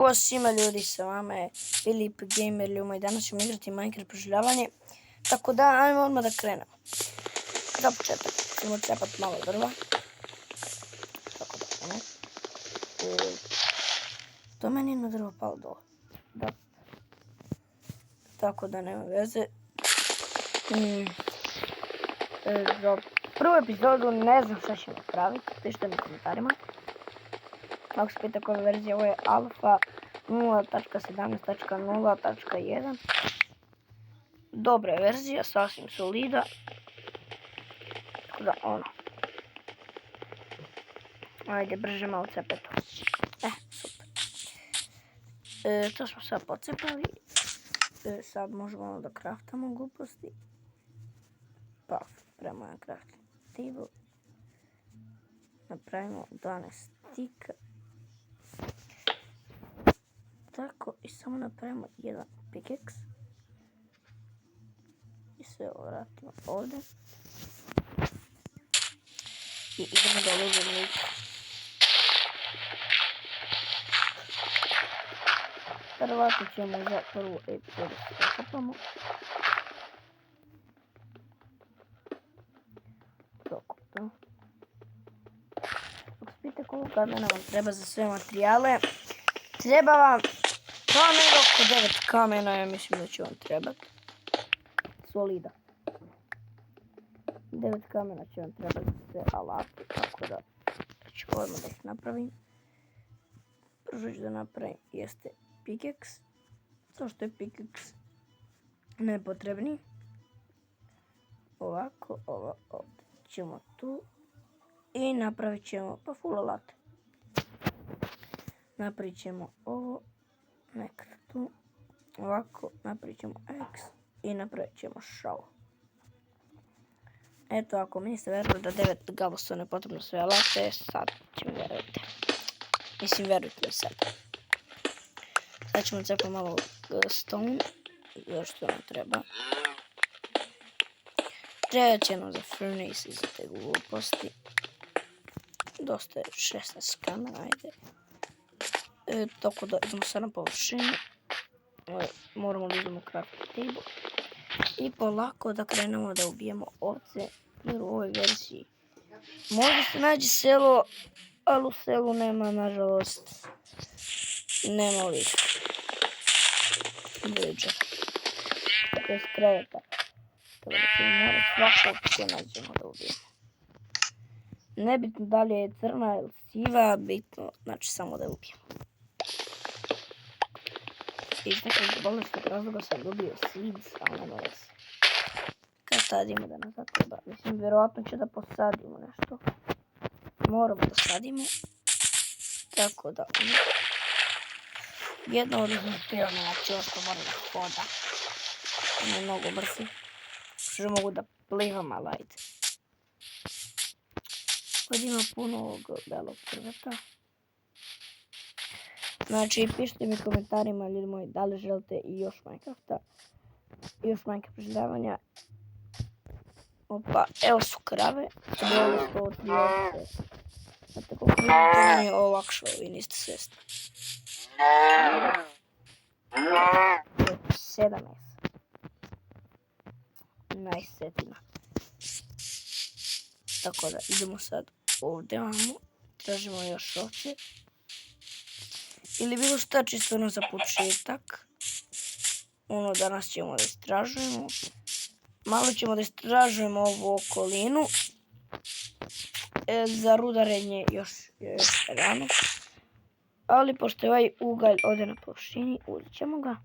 Pozdrav svima ljudi, sa vama je Filip Gamer Ljuma i danas ćemo igrati Minecraft preživljavanje. Tako da, ajmo odmah da krenemo. Za početak ćemo cepati malo drva. Tako da, ono. To meni jedno drvo palo dole. Da. Tako da, nema veze. Za prvu epizodu ne znam šta ćemo praviti. Pišite mi u komentarima. Ako se pita koja verzija, ovo je alfa 0.17.0.1. Dobra je verzija, sasvim solida. Tako da, ono. Ajde, brže malo cepet. Super. To smo sad pocepali. Sad možemo da kraftamo gluposti. Pa, prema na crafting table. Napravimo 12 stika. Tako, i samo napravimo jedan pickaxe. I sve ovo vratimo ovdje. I idemo da lubimo lik. Verovatno ćemo za prvu epizodu se zakopamo. Tako da. Ako spite koliko kamena vam treba za sve materijale, treba vam kamen oko 9 kamena, ja mislim da će vam trebati. Solida. 9 kamena će vam trebati za sve alate, tako da ću odmah da ih napravim. Prvo ću da napravim jeste pickaxe. To što je pickaxe nepotrebni. Ovako, ovo ovdje ćemo tu. I napravit ćemo pa full alate. Napravit ćemo ovo. Nekad tu. Ovako, napravit ćemo X. I napravit ćemo šao. Eto, ako mi niste verovali da 9 gabostone potrebno sve alate, sad ćemo verujte. Mislim, verujte mi sad. Sad ćemo cepati malo stone. Još što nam treba. Treba će nam za furnace i za te gluposti. Dosta je 16 kamena, ajde. Tako da idemo sad na površinu. Moramo da idemo crafting table. I polako da krenemo da ubijemo ovce. Jer u ovoj verziji možda se nađe selo, ali u selu nema, nažalost, nema ovih villager. To je kreveta. Tako da ćemo morati svakog će nađemo da ubijemo. Nebitno da li je crna ili siva, bitno, znači samo da je ubijemo. Iz nekog bolestnog razloga sam dobio seeds, ali nema veze. Kad sadimo da nas zatreba, mislim, vjerovatno će da posadimo nešto. Moramo da sadimo. Tako da, jedno od izmišljena, znači ovo što mora da hoda. Ne mnogo brzi. Što mogu da plivam, ali ajde. Kod ima puno ovog belog krveta. Znači, pišite mi u komentarima, ljudi moji, da li želite i još Minecrafta. I još Minecraft preživljavanja. Opa, evo su krave. To bi ovo 103 ovce. Znate koliko vidite, to mi je olakšao, vi niste svjesni. 17. Najsetina. Tako da, idemo sad ovdje vamo. Tražimo još ovce. Ili bilo šta čisto ono za početak. Ono danas ćemo da istražujemo. Malo ćemo da istražujemo ovu okolinu. Za rudarenje još rano. Ali pošto je ovaj ugalj ovdje na površini, uzet ćemo ga.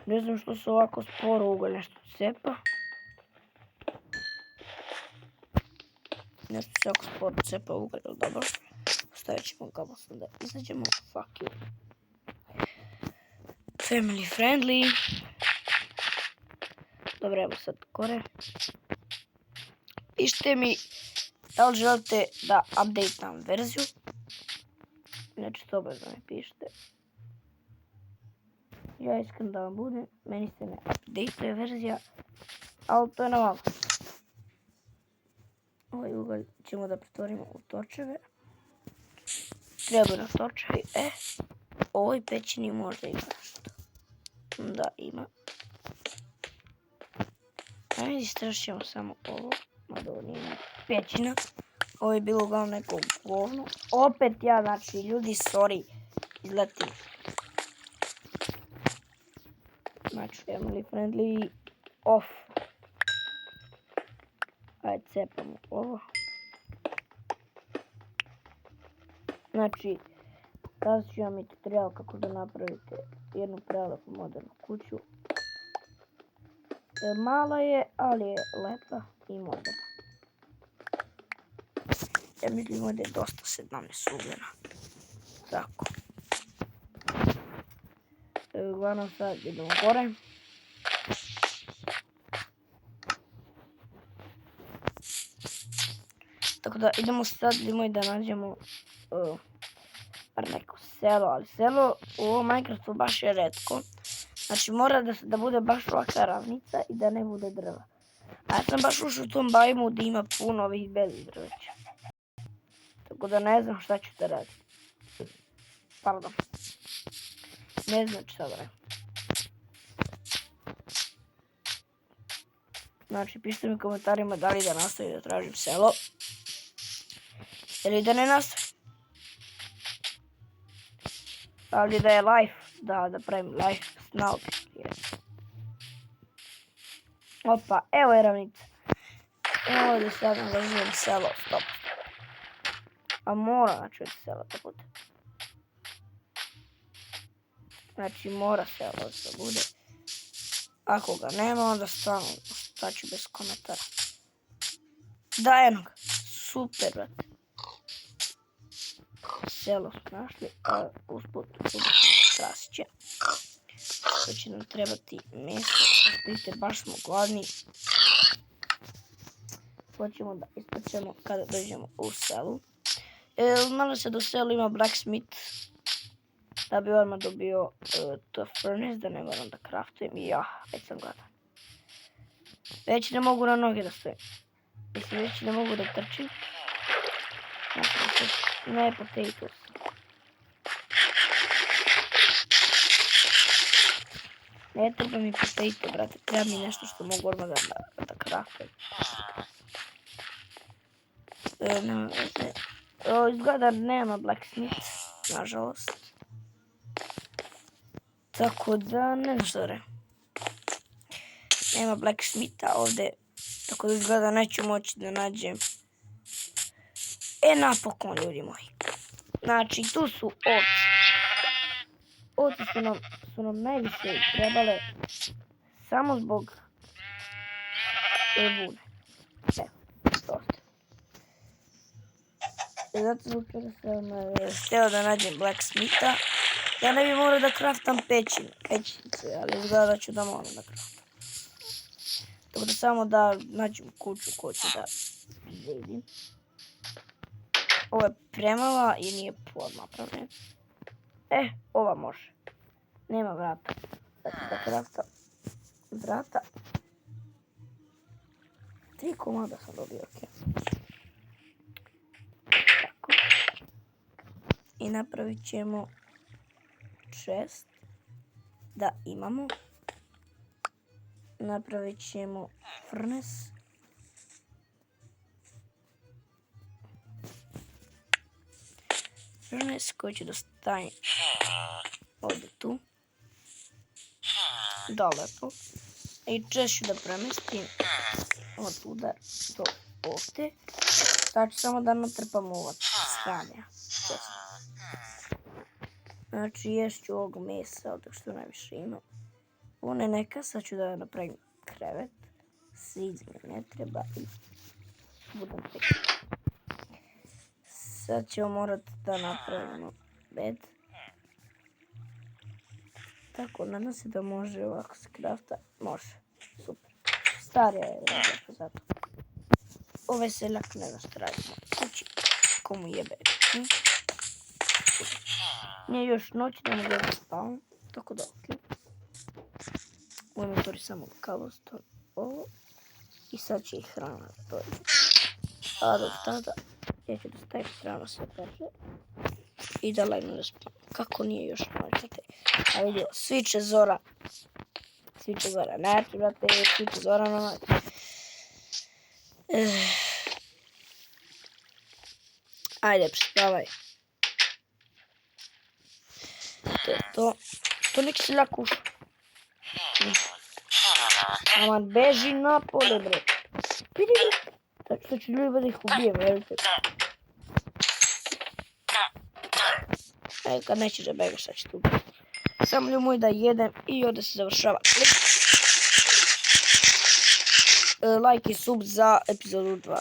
Ne znam što se ovako sporo ugalj nešto cepa. Nešto se ovako sporo cepa ugalj, ali dobro. Postavit ćemo ga posle da izađemo. Fuck you. Family friendly. Dobro, evo sad gore. Pišite mi da li želite da updateam verziju. Znači, to obavezno mi pišite. Ja iskreno da vam budem, meni se ne updateuje verzija, ali to je na vama. Ovaj ugalj ćemo da pretvorimo u točeve. Treba na točevi. Ovoj pećini možda ima nešto. Da, ima. Ajde, istražit ćemo samo ovo. Mada ovo nije pećina. Ovo je bilo uglavnom neko govno. Opet ja, znači, ljudi, sorry. Izletim. Znači, family friendly off. Ajde, cepamo ovo. Znači, kazat ću vam i tutorial kako da napravite jednu prelepu modernu kuću. Mala je, ali je lepa i moderna. Ja mislim da je dosta 17 ugljena. Tako. Uglavnom sad idemo gore. Tako da idemo sad da nađemo neko selo, ali selo u ovom Minecraftu baš je retko. Znači mora da bude baš ovakva ravnica i da ne bude drva. A ja sam baš ušao u tom biomu da ima puno ovih belih drveća. Tako da ne znam šta ću da radim. Pardon. Ne znam šta da radim. Znači pišite mi u komentarima da li da nastavim da tražim selo. Ili da ne nastavim. Ali da je life, da pravim life snaug. Opa, evo je ravnica. Evo ovdje sad nalažujem selo, stop. A mora znači od sela da bude. Znači mora selo da bude. Ako ga nema, onda stvarno staću bez komentara. Da, eno ga. Super, brate. Selo smo našli, a usput krasiće. To će nam trebati meso. Vidite, baš smo gladni. Hoćemo da ispečemo kada dođemo u selu. Nadam se da u selu ima blacksmith. Da bi odmah dobio to furnace, da ne moram da craftujem. Ja, već sam gladan. Već ne mogu na noge da stojim. Mislim, već ne mogu da trčim. Ne, potatoes. Ne treba mi potato, brate. Treba mi nešto što mogu odmah da craftujem. Nema veze. Izgleda nema blacksmith, nažalost. Tako da, ne znam što da. Nema blacksmitha ovdje. Tako da izgleda neću moći da nađem. Napokon, ljudi moji. Znači, tu su ovce. Ovce su nam najviše trebale samo zbog vune. Evo, dosta. Zato zbog toga sam htio da nađem blacksmitha. Ja ne bi morao da craftam pećnice, ali izgleda da ću da moram da craftam. Tako da samo da nađem kuću koju ću da vidim. Ovo je premala i nije pod napravljen. Ova može. Nema vrata. Znači da craftam vrata. 3 komada sam dobio, ok. Tako. I napravit ćemo chest da imamo. Napravit ćemo furnace. Furnace koji će da stane ovdje tu. Da, lepo. I chest ću da premestim od tuda do ovdje. Sad ću samo da natrpam ovo sranja. Znači ješću ovog mesa, dok što najviše ima. Ovo ne neka, sad ću da napravim krevet. Seeds mi ne treba i budem tek. Sad ćemo morati da napravimo bed. Tako, nadam se da može ovako se crafta. Može, super. Starija je lepo zato. Ove seljak ne znam što radimo. Kući, komu jebe. Nije još noć, ne mogu da spavam. Tako da, ok. U inventori samo cobblestone, ovo. I sad će ih hrana, to je. A dok tada, ja ću da stavim strano sve peče. I da lagno da spam. Kako nije još noć, a vidjela, sviće zora. Sviće zora noć, brate, sviće zora na noć. Ajde, prespavaj. To je to. To nek se lako uša. Aman, beži napolje, bre. Vidi, bre. Tako što ću ljubav da ih ubijem, verujte. Kad nećeš da begaš, sad ću tu ubijem. Samo ljuboj da jedem i ovdje se završava klip. Like i sub za epizodu 2.